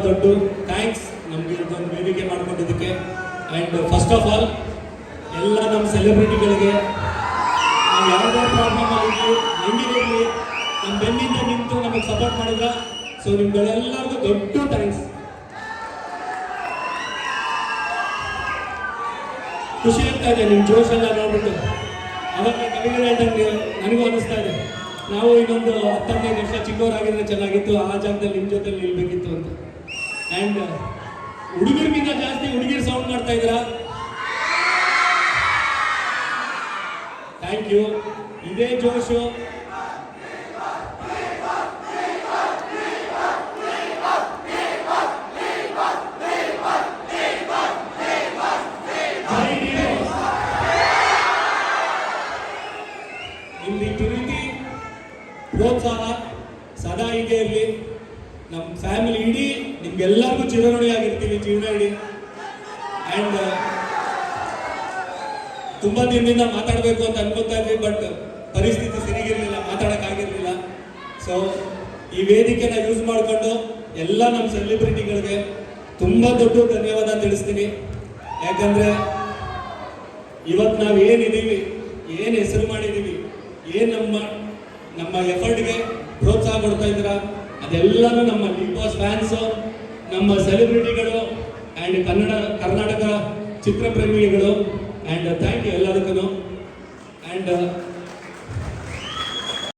ದೊಡ್ಡ ಥ್ಯಾಂಕ್ಸ್ ನಮಗೆ ಇದೊಂದು ವೇದಿಕೆ ಮಾಡ್ಕೊಂಡಿದ್ದಕ್ಕೆ. ಆ್ಯಂಡ್ ಫಸ್ಟ್ ಆಫ್ ಆಲ್ ಎಲ್ಲ ನಮ್ಮ ಸೆಲೆಬ್ರಿಟಿಗಳಿಗೆ ನಾವು ಯಾವುದೇ ಪ್ರಾಬ್ಲಮ್ ಆಗಿರಲಿ ಹೆಂಗಿರಲಿ ನಮ್ಮ ಬೆನ್ನಿಂದ ನಿಂತು ನಮಗೆ ಸಪೋರ್ಟ್ ಮಾಡಿದ್ರ. ಸೊ ನಿಮ್ಗಳೆಲ್ಲರಿಗೂ ದೊಡ್ಡ ಥ್ಯಾಂಕ್ಸ್. ಖುಷಿ ಆಗ್ತಾ ಇದೆ ನಿಮ್ಮ ಜೋಶ್ ಎಲ್ಲ ನೋಡ್ಬಿಟ್ಟು. ಅವಾಗ ಕವಿಗಳು ಹೇಳ್ದಂಗೆ ನನಗೂ ಅನಿಸ್ತಾ ಇದೆ, ನಾವು ಇನ್ನೊಂದು 10-15 ವರ್ಷ ಚಿಕ್ಕವರಾಗಿದ್ರೆ ಚೆನ್ನಾಗಿತ್ತು, ಆ ಜಾಗದಲ್ಲಿ ನಿಮ್ಮ ಜೊತೆ ನಿಲ್ಬೇಕಿತ್ತು ಅಂತ. ಆ್ಯಂಡ್ ಹುಡುಗರಿಗಿಂತ ಜಾಸ್ತಿ ಹುಡುಗಿರು ಸೌಂಡ್ ಮಾಡ್ತಾ ಇದ್ದೀರಾ. Thank you. ಇದೇ ಜೋಶು ನಿಮ್ದು ಪ್ರೀತಿ ಪ್ರೋತ್ಸಾಹ ಸದಾ ಹೀಗೆ ಇರಲಿ. ನಮ್ಮ ಫ್ಯಾಮಿಲಿ ಇಡೀ ನಿಮ್ಗೆಲ್ಲರಿಗೂ ಚಿರಋಣಿಯಾಗಿರ್ತೀವಿ ಜೀವನ ಇಡೀ. ಆ್ಯಂಡ್ ತುಂಬ ದಿನದಿಂದ ಮಾತಾಡಬೇಕು ಅಂತ ಅನ್ಕೋತಾ ಇದ್ವಿ, ಬಟ್ ಪರಿಸ್ಥಿತಿ ಸರಿಗಿರಲಿಲ್ಲ, ಮಾತಾಡೋಕ್ಕಾಗಿರಲಿಲ್ಲ. ಸೊ ಈ ವೇದಿಕೆನ ಯೂಸ್ ಮಾಡಿಕೊಂಡು ಎಲ್ಲ ನಮ್ಮ ಸೆಲೆಬ್ರಿಟಿಗಳಿಗೆ ತುಂಬ ದೊಡ್ಡ ಧನ್ಯವಾದ ತಿಳಿಸ್ತೀನಿ. ಯಾಕಂದರೆ ಇವತ್ತು ನಾವು ಏನಿದ್ದೀವಿ, ಏನು ಹೆಸರು ಮಾಡಿದ್ದೀವಿ, ಏನು ನಮ್ಮ ಎಫರ್ಟ್ಗೆ ಪ್ರೋತ್ಸಾಹ ಕೊಡ್ತಾ ಇದ್ದೀರಾ, ಅದೆಲ್ಲನೂ ನಮ್ಮ ಬಿಗ್ ಬಾಸ್ ಫ್ಯಾನ್ಸು, ನಮ್ಮ ಸೆಲೆಬ್ರಿಟಿಗಳು ಆ್ಯಂಡ್ ಕರ್ನಾಟಕ ಚಿತ್ರಪ್ರೇಮಿಗಳು. ಆ್ಯಂಡ್ ಥ್ಯಾಂಕ್ ಯು ಎಲ್ಲದಕ್ಕೂ. ಆ್ಯಂಡ್